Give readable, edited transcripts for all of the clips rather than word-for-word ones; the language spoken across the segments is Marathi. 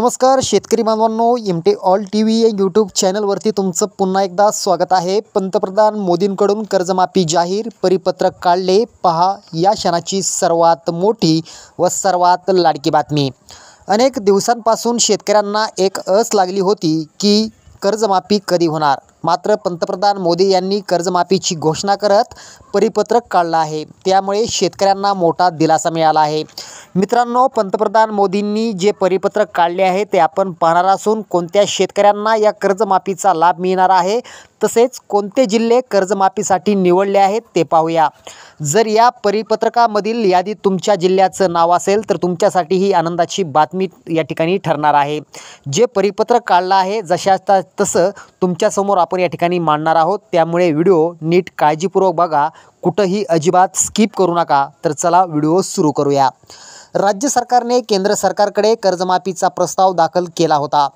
नमस्कार शेतकरी बांधवांनो, एमटी ऑल टीव्ही या यूट्यूब चॅनलवरती तुमचं पुन्हा एकदा स्वागत आहे। पंतप्रधान मोदींकडून कर्जमाफी जाहीर, परिपत्रक काढले, पहा या क्षणाची सर्वात मोठी व सर्वात लाडकी बातमी। अनेक दिवसांपासून शेतकऱ्यांना एक आस लागली होती की कर्जमाफी कधी होणार। मात्र पंतप्रधान मोदी यांनी कर्जमाफीची घोषणा करत परिपत्रक काढलं आहे, त्यामुळे शेतकऱ्यांना मोठा दिलासा मिळाला आहे। मित्रांनो, पंतप्रधान मोदींनी जे परिपत्रक काढले आहे ते आपण पाहणार असून कोणत्या शेतकऱ्यांना या कर्जमाफीचा लाभ मिळणार आहे, तसेच कोणते जिल्हे कर्जमाफीसाठी निवडले आहेत ते पाहूया। जर या परिपत्रकामधील यादीत तुमच्या जिल्ह्याचं नाव असेल तर तुमच्यासाठी ही आनंदाची बातमी या ठिकाणी ठरणार आहे। जे परिपत्रक काढलं आहे जशाचा तसं तुमच्यासमोर आपण या ठिकाणी मांडणार आहोत, त्यामुळे व्हिडिओ नीट काळजीपूर्वक बघा, कुठंही अजिबात स्किप करू नका। तर चला व्हिडिओ सुरू करूया। राज्य सरकारने केंद्र सरकारकडे कर्जमाफीचा प्रस्ताव दाखल केला होता।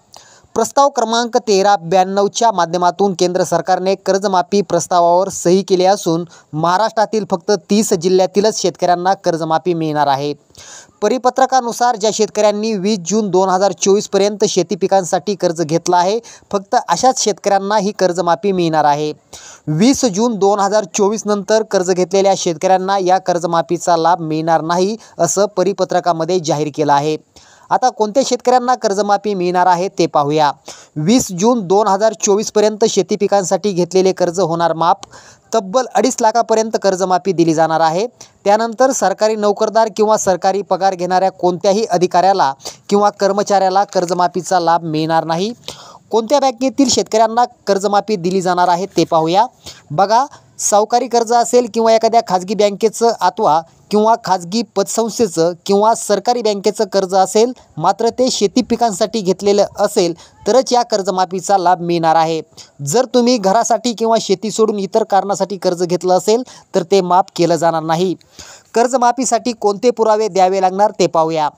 प्रस्ताव क्रमांक 1392च्या माध्यमातून केंद्र सरकारने कर्जमाफी प्रस्तावावर सही केली असून महाराष्ट्रातील फक्त 30 जिल्ह्यातीलच शेतकऱ्यांना कर्जमाफी मिळणार आहे। परिपत्रकानुसार ज्या शेतकऱ्यांनी 20 जून 2024 पर्यंत शेती पिकांसाठी कर्ज घेतलं आहे, फक्त अशाच शेतकऱ्यांना ही कर्जमाफी मिळणार आहे। 20 जून 2024 नंतर कर्ज घेतलेल्या शेतकऱ्यांना या कर्जमाफीचा लाभ मिळणार नाही, असं परिपत्रकामध्ये जाहीर केलं आहे। आता कोणत्या शेतकऱ्यांना कर्जमाफी मिळणार आहे ते पाहूया। 20 जून 2024 पर्यंत शेती पिकांसाठी घेतलेले कर्ज होणार माफ। तब्बल 2.5 लाखापर्यंत कर्जमाफी दिली जाणार आहे। त्यानंतर सरकारी नोकरदार किंवा सरकारी पगार घेणाऱ्या कोणत्याही अधिकाऱ्याला किंवा कर्मचाऱ्याला कर्जमाफीचा लाभ मिळणार नाही। कोणत्या बँकेतील शेतकऱ्यांना कर्जमाफी दिली जाणार आहे ते पाहूया। बघा, सावकारी कर्ज असेल किंवा एखाद्या खाजगी बँकेचं अथवा किंवा खाजगी पतसंस्थेचं किंवा सरकारी बँकेचं कर्ज असेल, मात्र ते शेती पिकांसाठी घेतलेलं असेल तरच या कर्जमाफीचा लाभ मिळणार आहे। जर तुम्ही घरासाठी किंवा शेती सोडून इतर कारणासाठी कर्ज घेतलं असेल तर ते माफ केलं जाणार नाही। कर्जमाफीसाठी कोणते पुरावे द्यावे लागणार ते पाहूया।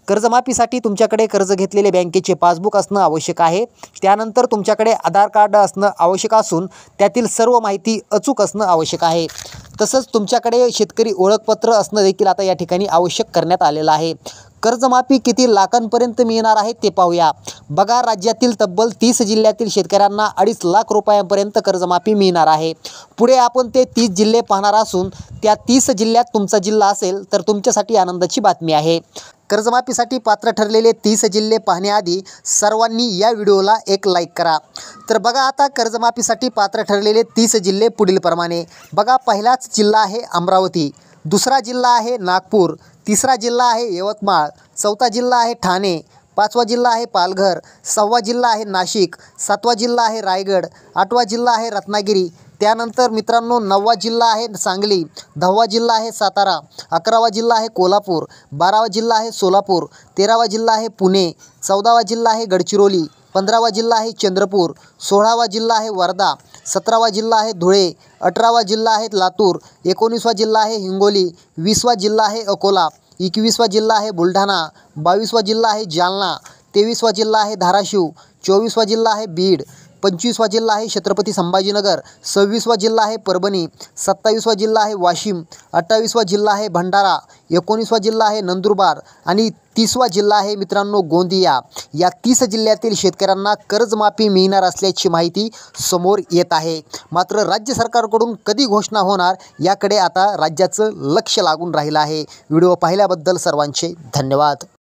कर्जमाफीसाठी तुमच्याकडे कर्ज घेतलेले बँकेचे पासबुक असणं आवश्यक आहे। त्यानंतर तुमच्याकडे आधार कार्ड असणं आवश्यक असून त्यातील सर्व माहिती अचूक असणं आवश्यक आहे। तसंच तुमच्याकडे शेतकरी ओळखपत्र असणं देखील आता या ठिकाणी आवश्यक करण्यात आलेलं आहे। कर्जमाफी किती लाखांपर्यंत मिळणार आहे ते पाहूया। बघा, राज्यातील तब्बल 30 जिल्ह्यातील शेतकऱ्यांना 2.5 लाख रुपयांपर्यंत कर्जमाफी मिळणार आहे। पुढे आपण ते 30 जिल्हे पाहणार असून त्या 30 जिल्ह्यात तुमचा जिल्हा असेल तर तुमच्यासाठी आनंदाची बातमी आहे। कर्जमाफीसाठी पात्र ठरलेले 30 जिल्हे पाहण्याआधी सर्वांनी या व्हिडिओला एक लाईक करा। तर बघा, आता कर्जमाफीसाठी पात्र ठरलेले 30 जिल्हे पुढीलप्रमाणे। बघा, पहिलाच जिल्हा आहे अमरावती, दुसरा जिल्हा आहे नागपूर, तिसरा जिल्हा आहे यवतमाळ, चौथा जिल्हा आहे ठाणे, पाचवा जिल्हा आहे पालघर, सहावा जिल्हा आहे नाशिक, सातवा जिल्हा आहे रायगड, आठवा जिल्हा आहे रत्नागिरी। त्यानंतर मित्रांनो 9वा जिल्हा आहे सांगली, 10वा जिल्हा आहे सातारा, 11वा जिल्हा आहे कोल्हापूर, 12वा जिल्हा आहे सोलापूर, 13वा जिल्हा आहे पुणे, 14वा जिल्हा आहे गडचिरोली, 15वा जिल्हा आहे चंद्रपूर, 16वा जिल्हा आहे वर्धा, 17वा जिल्हा आहे धुळे, 18वा जिल्हा आहे लातूर, 19वा जिल्हा आहे हिंगोली, 20वा जिल्हा आहे अकोला, 21वा जिल्हा आहे बुलढाणा, 22वा जिल्हा आहे जालना, 23वा जिल्हा आहे धाराशिव, 24वा जिल्हा आहे बीड, 25वा जिल्हा आहे छत्रपती संभाजीनगर, 26वा जिल्हा आहे परभणी, 27वा जिल्हा आहे वाशिम, 28वा जिल्हा आहे भंडारा, 19वा जिल्हा आहे नंदुरबार आणि 30वा जिल्हा आहे मित्रांनो गोंदिया। या 30 जिल्ह्यातील शेतकऱ्यांना कर्जमाफी मिळणार असल्याची माहिती समोर येत आहे। मात्र राज्य सरकारकडून कधी घोषणा होणार याकडे आता राज्याचं लक्ष लागून राहिलं आहे। व्हिडिओ पाहिल्याबद्दल सर्वांचे धन्यवाद।